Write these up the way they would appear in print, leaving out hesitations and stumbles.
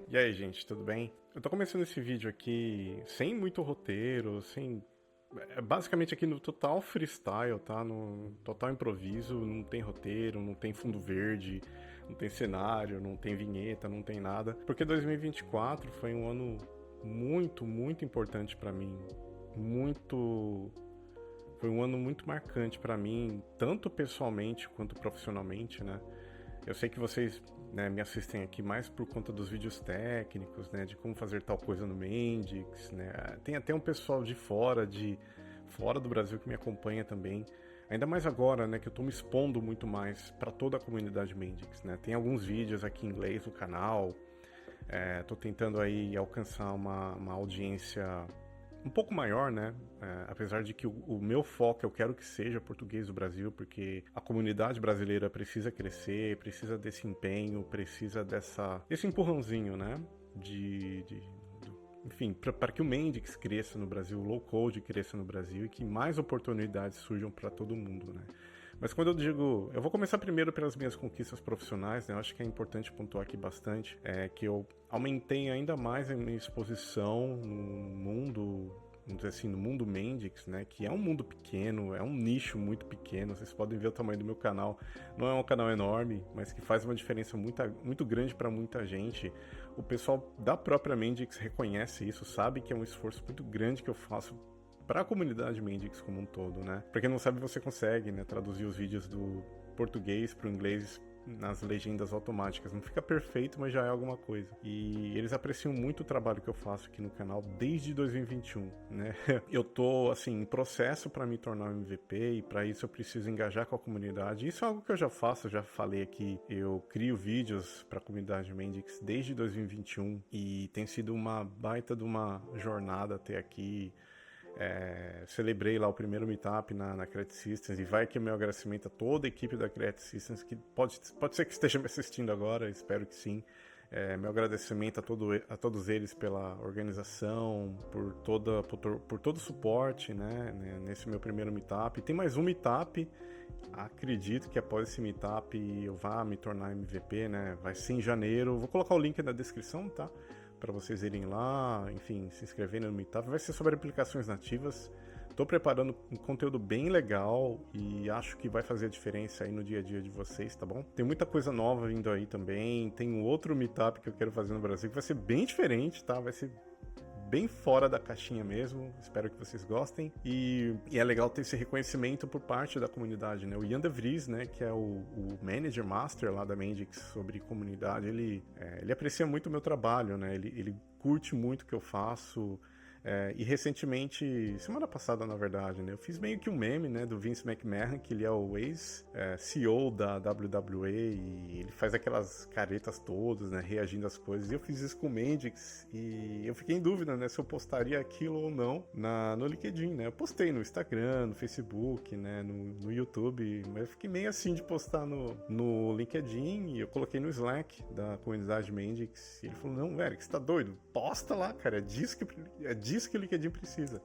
E aí, gente, tudo bem? Eu tô começando esse vídeo aqui sem muito roteiro, sem. Basicamente aqui no total freestyle, tá? No total improviso, não tem roteiro, não tem fundo verde, não tem cenário, não tem vinheta, não tem nada. Porque 2024 foi um ano muito importante pra mim. Muito. Foi um ano muito marcante pra mim, tanto pessoalmente quanto profissionalmente, né? Eu sei que vocês, né, me assistem aqui mais por conta dos vídeos técnicos, né, de como fazer tal coisa no Mendix, né. Tem até um pessoal de fora do Brasil que me acompanha também. Ainda mais agora, né, que eu tô me expondo muito mais para toda a comunidade Mendix, né. Tem alguns vídeos aqui em inglês no canal. Tô tentando aí alcançar uma audiência um pouco maior, né? Apesar de que o meu foco eu quero que seja português do Brasil, porque a comunidade brasileira precisa crescer, precisa desse empenho, precisa desse empurrãozinho, né? Enfim, para que o Mendix cresça no Brasil, o low code cresça no Brasil e que mais oportunidades surjam para todo mundo, né? Mas quando eu digo, eu vou começar primeiro pelas minhas conquistas profissionais, né? Eu acho que é importante pontuar aqui bastante, que eu aumentei ainda mais a minha exposição no mundo, vamos dizer assim, no mundo Mendix, né? Que é um mundo pequeno, é um nicho muito pequeno. Vocês podem ver o tamanho do meu canal. Não é um canal enorme, mas que faz uma diferença muito grande para muita gente. O pessoal da própria Mendix reconhece isso, sabe que é um esforço muito grande que eu faço para a comunidade Mendix como um todo, né? Pra quem não sabe, você consegue, né, traduzir os vídeos do português para o inglês nas legendas automáticas. Não fica perfeito, mas já é alguma coisa. E eles apreciam muito o trabalho que eu faço aqui no canal desde 2021, né? Eu tô, assim, em processo para me tornar um MVP e para isso eu preciso engajar com a comunidade. Isso é algo que eu já faço, eu já falei aqui. Eu crio vídeos para a comunidade Mendix desde 2021 e tem sido uma baita de uma jornada até aqui. Celebrei lá o primeiro meetup na Create Systems e vai aqui o meu agradecimento a toda a equipe da Create Systems que pode ser que esteja me assistindo agora, espero que sim. Meu agradecimento a todos eles pela organização, por todo o suporte, né, nesse meu primeiro meetup. Tem mais um meetup, acredito que após esse meetup eu vá me tornar MVP, né? Vai ser em janeiro. Vou colocar o link na descrição, tá? Para vocês irem lá, enfim, se inscreverem no Meetup. Vai ser sobre aplicações nativas. Estou preparando um conteúdo bem legal e acho que vai fazer a diferença aí no dia a dia de vocês, tá bom? Tem muita coisa nova vindo aí também. Tem um outro Meetup que eu quero fazer no Brasil que vai ser bem diferente, tá? Vai ser bem fora da caixinha mesmo, espero que vocês gostem. E é legal ter esse reconhecimento por parte da comunidade, né? O Ian De Vries, né, que é o Manager Master lá da Mendix sobre comunidade, ele aprecia muito o meu trabalho, né? Ele curte muito o que eu faço. E recentemente, semana passada na verdade, né, eu fiz meio que um meme, né, do Vince McMahon, que ele é o ex-CEO da WWE e ele faz aquelas caretas todas, né, reagindo às coisas. E eu fiz isso com o Mendix e eu fiquei em dúvida, né, se eu postaria aquilo ou não no LinkedIn, né. Eu postei no Instagram, no Facebook, né, no YouTube, mas eu fiquei meio assim de postar no LinkedIn e eu coloquei no Slack da comunidade Mendix e ele falou, não, velho, que você tá doido? Posta lá, cara, é disso que o LinkedIn precisa.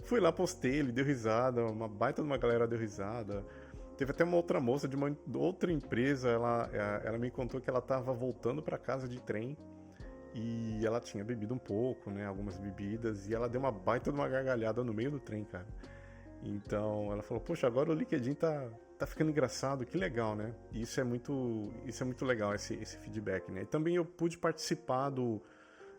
Fui lá, postei, ele deu risada, uma baita de uma galera deu risada. Teve até uma outra moça de uma outra empresa, ela me contou que ela tava voltando para casa de trem e ela tinha bebido um pouco, né, algumas bebidas, e ela deu uma baita de uma gargalhada no meio do trem, cara. Então ela falou, poxa, agora o LinkedIn tá ficando engraçado, que legal, né? E isso é muito legal, esse feedback, né? E também eu pude participar do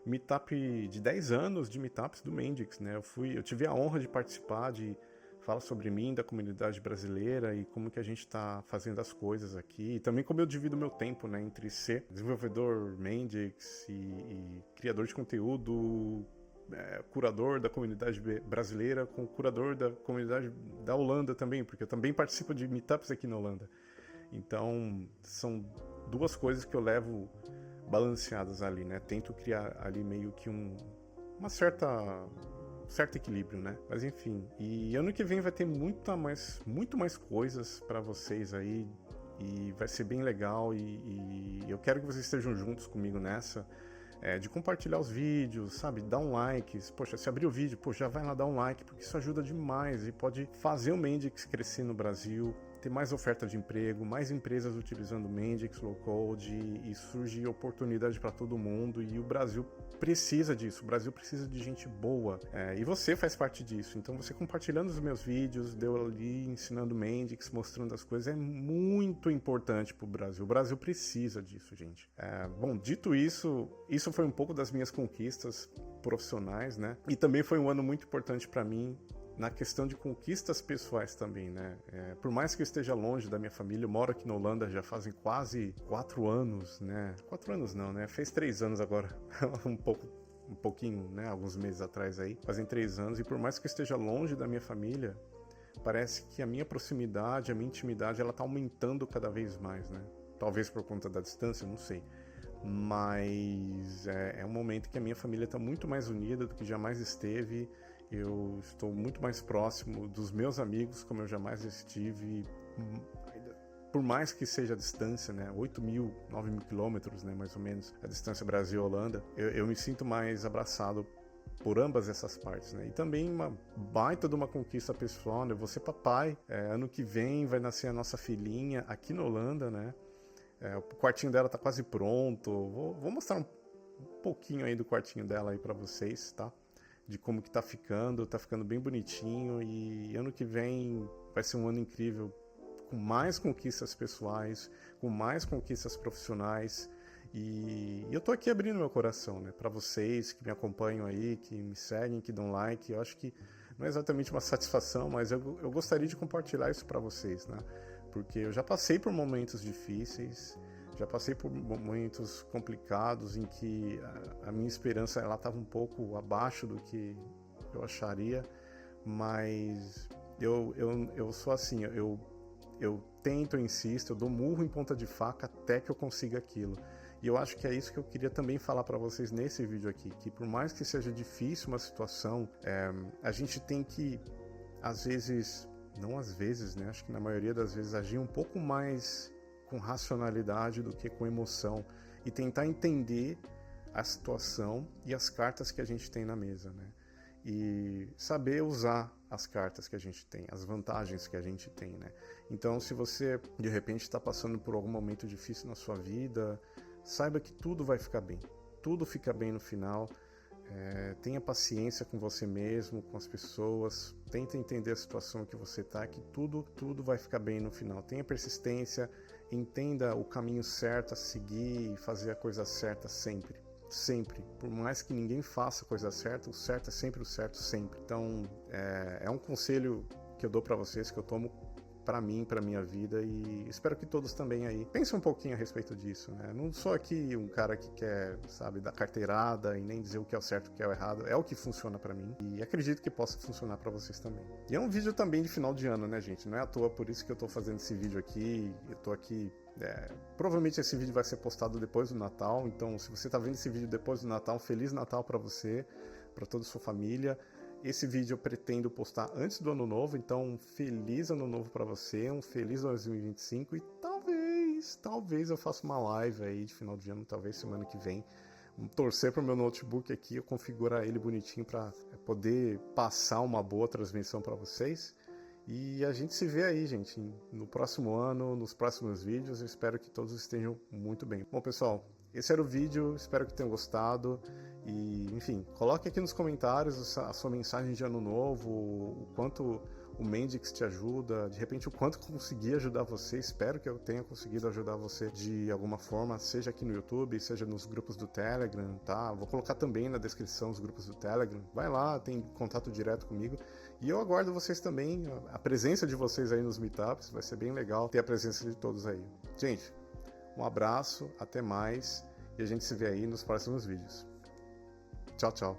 meetup de 10 anos de meetups do Mendix, né? Eu tive a honra de participar, de falar sobre mim, da comunidade brasileira e como que a gente está fazendo as coisas aqui. E também como eu divido meu tempo, né? Entre ser desenvolvedor Mendix e criador de conteúdo, curador da comunidade brasileira com curador da comunidade da Holanda também, porque eu também participo de meetups aqui na Holanda. Então, são duas coisas que eu levo balanceadas ali, né? Tento criar ali meio que uma certo equilíbrio, né? Mas enfim, e ano que vem vai ter muito mais coisas para vocês aí e vai ser bem legal e eu quero que vocês estejam juntos comigo nessa. De compartilhar os vídeos, sabe? Dar um like. Poxa, se abrir o vídeo, já vai lá dar um like, porque isso ajuda demais e pode fazer o Mendix crescer no Brasil ter mais oferta de emprego, mais empresas utilizando Mendix, Low Code, e surge oportunidade para todo mundo, e o Brasil precisa disso, o Brasil precisa de gente boa, e você faz parte disso. Então você compartilhando os meus vídeos, deu ali ensinando Mendix, mostrando as coisas, é muito importante para o Brasil precisa disso, gente. Bom, dito isso, isso foi um pouco das minhas conquistas profissionais, né? E também foi um ano muito importante para mim na questão de conquistas pessoais também, né? Por mais que eu esteja longe da minha família, eu moro aqui na Holanda já fazem quase 4 anos, né? 4 anos não, né? Fez 3 anos agora, um pouquinho, né? Alguns meses atrás aí, fazem 3 anos, e por mais que eu esteja longe da minha família, parece que a minha proximidade, a minha intimidade, ela tá aumentando cada vez mais, né? Talvez por conta da distância, não sei. Mas é um momento que a minha família está muito mais unida do que jamais esteve. Eu estou muito mais próximo dos meus amigos, como eu jamais estive, por mais que seja a distância, né, 8.000, 9.000 quilômetros, né, mais ou menos, a distância Brasil-Holanda, eu me sinto mais abraçado por ambas essas partes, né? E também uma baita de uma conquista pessoal, né? Eu vou ser papai, ano que vem vai nascer a nossa filhinha aqui na Holanda, né? O quartinho dela tá quase pronto, vou mostrar um pouquinho aí do quartinho dela aí para vocês, tá? De como que tá ficando bem bonitinho, e ano que vem vai ser um ano incrível, com mais conquistas pessoais, com mais conquistas profissionais, e eu tô aqui abrindo meu coração, né, para vocês que me acompanham aí, que me seguem, que dão like. Eu acho que não é exatamente uma satisfação, mas eu gostaria de compartilhar isso para vocês, né, porque eu já passei por momentos difíceis, já passei por momentos complicados em que a minha esperança ela estava um pouco abaixo do que eu acharia, mas eu sou assim, eu tento, eu insisto, eu dou murro em ponta de faca até que eu consiga aquilo. E eu acho que é isso que eu queria também falar para vocês nesse vídeo aqui, que por mais que seja difícil uma situação, a gente tem que, às vezes, não às vezes, né, acho que na maioria das vezes, agir um pouco mais com racionalidade do que com emoção, e tentar entender a situação e as cartas que a gente tem na mesa, né? E saber usar as cartas que a gente tem, as vantagens que a gente tem, né? Então, se você de repente está passando por algum momento difícil na sua vida, saiba que tudo vai ficar bem, tudo fica bem no final. Tenha paciência com você mesmo, com as pessoas, tenta entender a situação que você está, que tudo vai ficar bem no final. Tenha persistência, entenda o caminho certo a seguir e fazer a coisa certa sempre. Sempre. Por mais que ninguém faça a coisa certa, o certo é sempre o certo, sempre. Então, é um conselho que eu dou para vocês, que eu tomo para mim, para minha vida, e espero que todos também aí pensem um pouquinho a respeito disso, né? Não sou aqui um cara que quer, sabe, dar carteirada e nem dizer o que é o certo e o que é o errado. É o que funciona para mim e acredito que possa funcionar para vocês também. E é um vídeo também de final de ano, né, gente? Não é à toa por isso que eu tô fazendo esse vídeo aqui. Eu tô aqui... provavelmente esse vídeo vai ser postado depois do Natal, então se você tá vendo esse vídeo depois do Natal, Feliz Natal para você, para toda a sua família. Esse vídeo eu pretendo postar antes do Ano Novo, então um feliz Ano Novo para você, um feliz 2025, e talvez eu faça uma live aí de final de ano, talvez semana que vem. Vamos torcer para o meu notebook aqui, eu configurar ele bonitinho para poder passar uma boa transmissão para vocês. E a gente se vê aí, gente, no próximo ano, nos próximos vídeos. Eu espero que todos estejam muito bem. Bom, pessoal, esse era o vídeo, espero que tenham gostado. E, enfim, coloque aqui nos comentários a sua mensagem de ano novo, o quanto o Mendix te ajuda, de repente o quanto consegui ajudar você. Espero que eu tenha conseguido ajudar você de alguma forma, seja aqui no YouTube, seja nos grupos do Telegram, tá? Vou colocar também na descrição os grupos do Telegram. Vai lá, tem contato direto comigo. E eu aguardo vocês também, a presença de vocês aí nos meetups, vai ser bem legal ter a presença de todos aí. Gente, um abraço, até mais, e a gente se vê aí nos próximos vídeos. Tchau, tchau.